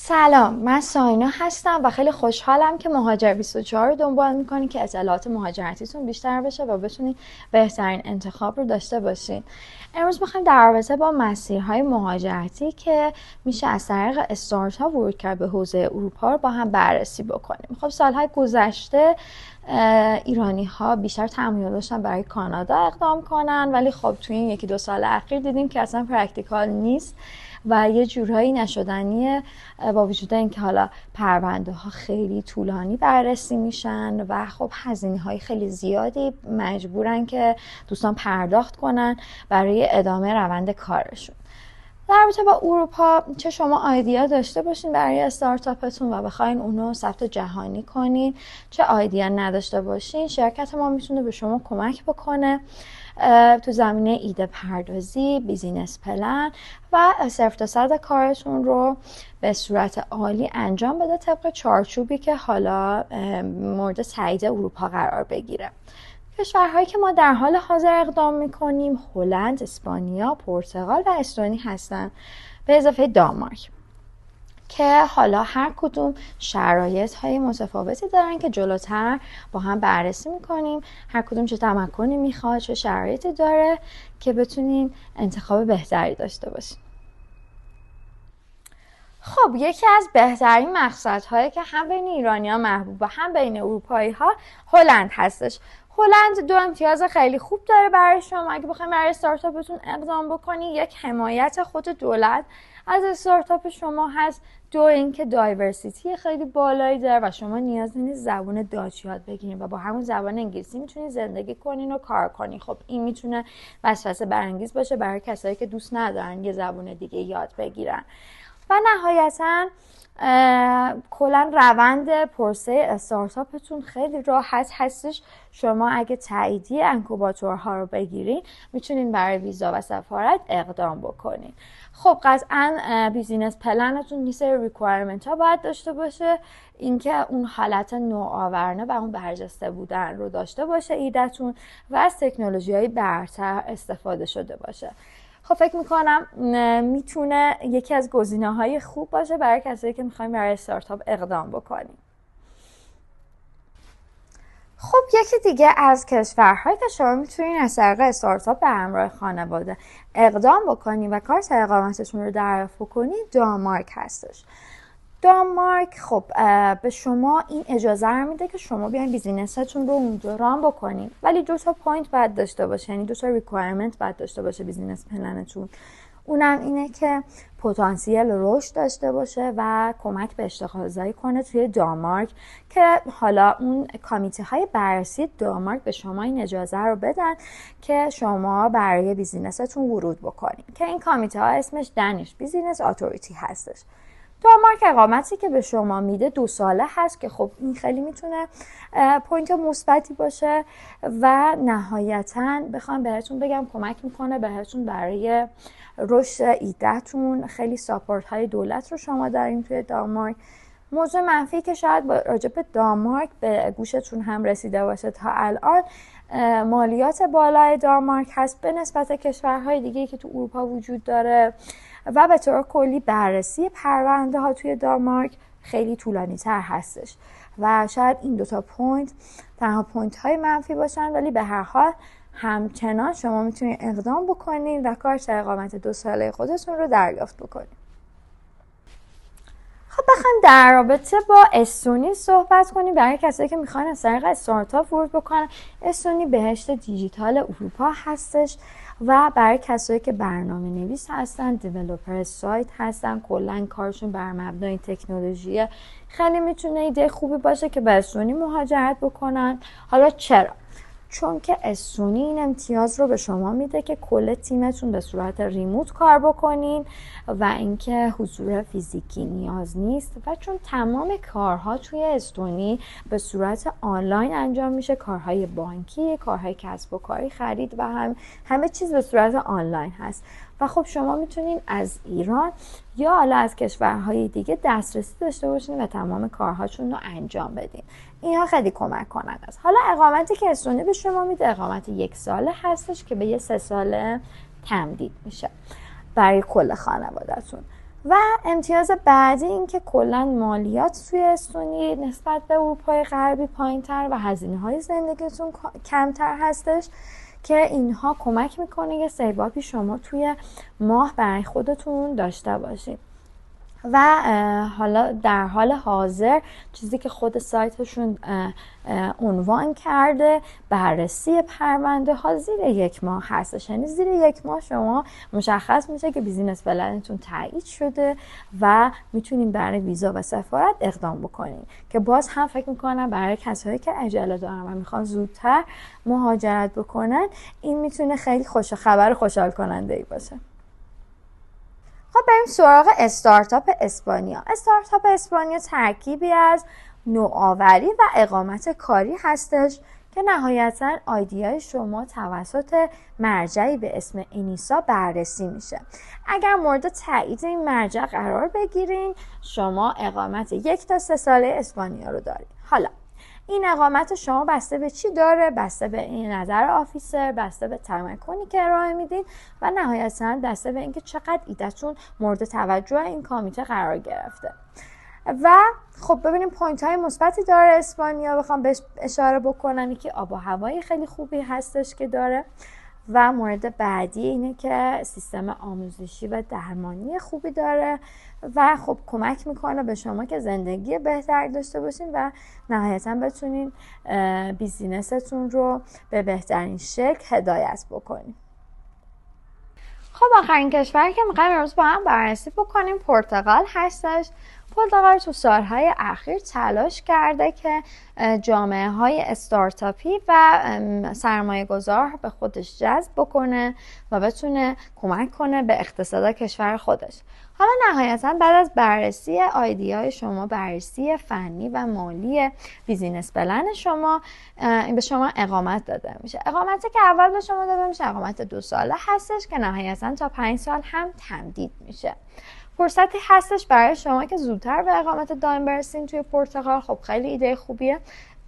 سلام، من ساینا هستم و خیلی خوشحالم که مهاجر 24 رو دنبال میکنید که اطلاعات مهاجرتیتون بیشتر بشه و بتونید بهترین انتخاب رو داشته باشین. امروز میخوایم در رابطه با مسیرهای مهاجرتی که میشه از طریق استارتاپ ورود کرد به حوزه اروپا رو با هم بررسی بکنیم. خب سالهای گذشته ایرانی ها بیشتر تمایل داشتن برای کانادا اقدام کنن، ولی خب توی این یکی دو سال اخیر دیدیم که اصلا پرکتیکال نیست و یه جورایی نشدنیه، با وجود اینکه حالا پرونده ها خیلی طولانی بررسی میشن و خب هزینه های خیلی زیادی مجبورن که دوستان پرداخت کنن برای ادامه روند کارشون. در رابطه با اروپا چه شما آیدیا داشته باشین برای استارتاپتون و بخواین اونو ثبت جهانی کنین، چه آیدیا نداشته باشین، شرکت ما میتونه به شما کمک بکنه تو زمینه ایده پردازی، بیزینس پلن و 0 تا 100 کارتون رو به صورت عالی انجام بده طبق چارچوبی که حالا مورد تایید اروپا قرار بگیره. کشورهایی که ما در حال حاضر اقدام میکنیم هلند، اسپانیا، پرتغال و استونی هستن، به اضافه دانمارک که حالا هر کدوم شرایط های متفاوتی دارن که جلوتر با هم بررسی میکنیم. هر کدوم چه تمکنی میخواد، چه شرایطی داره که بتونین انتخاب بهتری داشته باشین. خب یکی از بهترین مقصدهایی که هم بین ایرانی ها محبوب و هم بین اروپایی ها هلند هستش. هلند دو امتیاز خیلی خوب داره برای شما اگه بخواید برای استارتاپتون اقدام بکنی. یک، حمایت خود دولت از استارتاپ شما هست. دو، اینکه دایورسیتی خیلی بالایی داره و شما نیاز نیست زبان داچ یاد بگیرین و با همون زبان انگلیسی میتونید زندگی کنین و کار کنین. خب این میتونه وسوسه برانگیز باشه برای کسایی که دوست ندارن یه زبان دیگه یاد بگیرن. و نهایتاً کلا روند پروسه استارتاپتون خیلی راحت هستش. شما اگه تاییدیه انکوباتورها رو بگیرین میتونین برای ویزا و سفارت اقدام بکنین. خب قطعاً بیزینس پلنتون یه سری ریکوایرمنت ها باید داشته باشه، اینکه اون حالت نوآورانه و اون برجسته بودن رو داشته باشه ایده‌تون و از تکنولوژی های برتر استفاده شده باشه. خب فکر میکنم میتونه یکی از گزینه‌های خوب باشه برای کسایی که میخوایم برای استارتاپ اقدام بکنیم. خب یکی دیگه از کشورهایی که شما میتونین از طریق استارتاپ به همراه خانواده اقدام بکنین و کارت اقامتتون رو دریافت بکنین دانمارک هستش. دانمارک خب به شما این اجازه رو میده که شما بیاین بیزینستون رو اونجا ران بکنین، ولی 2 تا پوینت باید داشته باشه، یعنی 2 تا ریکوایرمنت باید داشته باشه بیزینس پلنتون. اونم اینه که پتانسیل رشد داشته باشه و کمک به اشتغالزایی کنه توی دانمارک، که حالا اون کمیته های بررسی دانمارک به شما این اجازه رو بدن که شما برای بیزینستون ورود بکنین، که این کمیته ها اسمش دانش بیزینس اتوریتی هستش. دانمارک اقامتی که به شما میده 2 ساله هست که خب این خیلی میتونه پوینت مثبتی باشه و نهایتاً بخوام بهتون بگم کمک میکنه بهتون برای رشد ایده‌تون. خیلی ساپورت های دولت رو شما دارین توی دانمارک. موضوع منفی که شاید راجع به دانمارک به گوشتون هم رسیده باشه تا الان، مالیات بالای دانمارک هست به نسبت کشورهای دیگه که تو اروپا وجود داره و به طور کلی بررسی پرونده ها توی دانمارک خیلی طولانی تر هستش و شاید این 2 تا پوینت تنها پوینت های منفی باشن، ولی به هر حال همچنان شما میتونید اقدام بکنین و کارت اقامت 2 ساله خودتون رو دریافت بکنین. خب بخوایم در رابطه با استونی صحبت کنیم برای کسایی که میخوان از طریق استارتاپ ورود بکنن. استونی بهشت دیجیتال اروپا هستش و برای کسایی که برنامه نویس هستن، دیولپر سایت هستن، کلا کارشون بر مبنای تکنولوژی، خیلی میتونه ایده خوبی باشه که به استونی مهاجرت بکنن. حالا چرا؟ چون که استونی این امتیاز رو به شما میده که کل تیمتون به صورت ریموت کار بکنین و اینکه حضور فیزیکی نیاز نیست و چون تمام کارها توی استونی به صورت آنلاین انجام میشه، کارهای بانکی، کارهای کسب و کاری، خرید و همه چیز به صورت آنلاین هست و خب شما میتونین از ایران یا حالا از کشورهای دیگه دسترسی داشته باشین و تمام کارهاشون رو انجام بدین. اینها خیلی کمک کننده است. حالا اقامتی که استونی به شما میده اقامت 1 ساله هستش که به 3 ساله تمدید میشه برای کل خانواده‌تون. و امتیاز بعدی این که کلا مالیات توی استونی نسبت به اروپای غربی پایین‌تر و هزینه‌های زندگیتون کمتر هستش که اینها کمک میکنه یه سیوآپی شما توی ماه برای خودتون داشته باشید. و حالا در حال حاضر چیزی که خود سایتشون عنوان کرده بررسی پرونده ها زیر 1 ماه هستش، یعنی زیر 1 ماه شما مشخص میشه که بیزینس پلنتون تایید شده و میتونین برای ویزا و سفارت اقدام بکنین، که باز هم فکر میکنم برای کسایی که عجله دارن و میخوان زودتر مهاجرت بکنن این میتونه خیلی خبر خوشحال کننده ای باشه. خب بریم سراغ استارتاپ اسپانیا. استارتاپ اسپانیا ترکیبی از نوآوری و اقامت کاری هستش که نهایتاً ایده شما توسط مرجعی به اسم انیسا بررسی میشه. اگر مورد تایید این مرجع قرار بگیرین شما اقامت 1 تا 3 ساله اسپانیا رو دارید. حالا این اقامت شما بسته به چی داره؟ بسته به این نظر آفیسر، بسته به تمکنی که ارائه میدین و نهایتاً بسته به اینکه چقدر ایدهتون مورد توجه این کمیته قرار گرفته. و خب ببینیم پوینت های مثبتی داره اسپانیا، بخوام بهش اشاره بکنم که آب و هوای خیلی خوبی هستش که داره و مورد بعدی اینه که سیستم آموزشی و درمانی خوبی داره و خب کمک میکنه به شما که زندگی بهتری داشته باشین و نهایتاً بتونین بیزینستون رو به بهترین شکل هدایت بکنین. خب آخرین کشوری که میخوایم امروز با هم بررسی بکنیم پرتغال هستش. پرتغال تو سالهای اخیر تلاش کرده که جامعه های استارتاپی و سرمایه گذار به خودش جذب بکنه و بتونه کمک کنه به اقتصاد کشور خودش. حالا نهایتاً بعد از بررسی ایده شما، بررسی فنی و مالی بیزینس پلن شما، این به شما اقامت داده میشه. اقامتی که اول به شما داده میشه اقامت 2 ساله هستش که نهایتاً تا 5 سال هم تمدید میشه. فرصتی هستش برای شما که زودتر به اقامت دائم برسین توی پرتغال. خب خیلی ایده خوبیه،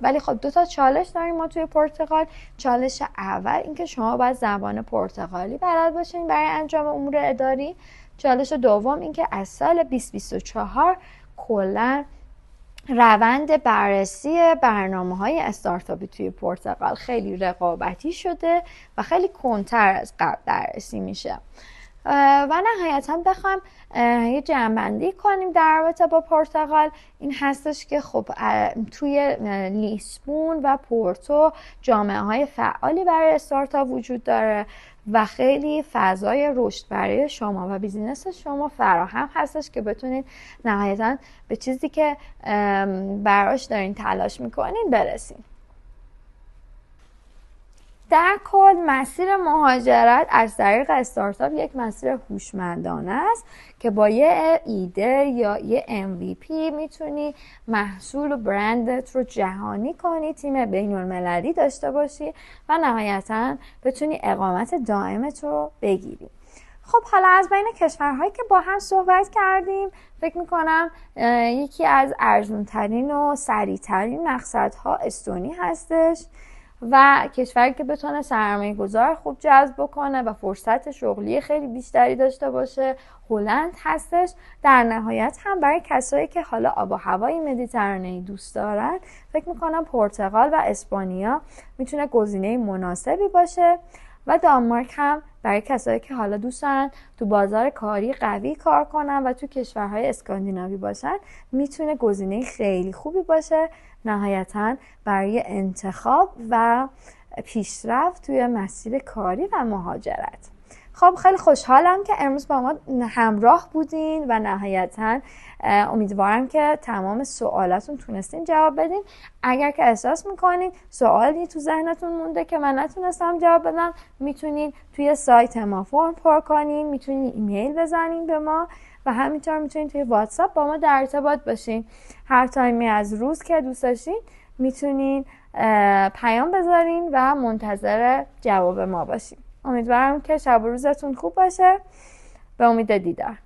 ولی خب 2 تا چالش داریم ما توی پرتغال. چالش اول اینکه شما باید زبان پرتغالی بلد باشین برای انجام امور اداری. چالش دوم اینکه از سال 2024 کلا روند بررسی برنامه‌های استارتاپی توی پرتغال خیلی رقابتی شده و خیلی کندتر از قبل بررسی میشه. و نهایتاً بخوام یه جمع‌بندی کنیم در رابطه با پرتغال، این هستش که خب توی لیسبون و پورتو جامعه‌های فعالی برای استارتاپ وجود داره و خیلی فضای رشد برای شما و بیزینس شما فراهم هستش که بتونید نهایتاً به چیزی که براش دارین تلاش میکنین برسین. در کل مسیر مهاجرت از طریق استارتاپ یک مسیر هوشمندانه است که با یه ایده یا یه MVP میتونی محصول و برندت رو جهانی کنی، تیم بین المللی داشته باشی و نهایتاً بتونی اقامت دائمت رو بگیری. خب حالا از بین کشورهایی که با هم صحبت کردیم فکر میکنم یکی از ارزونترین و سریعترین مقصدها استونی هستش و کشوری که بتونه سرمایه گذار خوب جذب بکنه و فرصت شغلی خیلی بیشتری داشته باشه هلند هستش. در نهایت هم برای کسایی که حالا آب و هوای مدیترانه‌ای دوست دارن فکر میکنم پرتغال و اسپانیا میتونه گزینه مناسبی باشه و دانمارک هم برای کسایی که حالا دوست دارن تو بازار کاری قوی کار کنن و تو کشورهای اسکاندیناوی باشن میتونه گزینه خیلی خوبی باشه نهایتاً برای انتخاب و پیشرفت توی مسیر کاری و مهاجرت. خب خیلی خوشحالم که امروز با ما همراه بودین و نهایتاً امیدوارم که تمام سوالاتون تونستین جواب بدین. اگر که احساس میکنین سوالی تو ذهنتون مونده که من نتونستم جواب بدم میتونین توی سایت ما فرم پر کنین، میتونین ایمیل بزنین به ما و همینطور میتونین توی واتساپ با ما در ارتباط باشین. هر تایمی از روز که دوست داشتین میتونین پیام بذارین و منتظر جواب ما باشین. امیدوارم که شب و روزتون خوب باشه. به امید دیدار.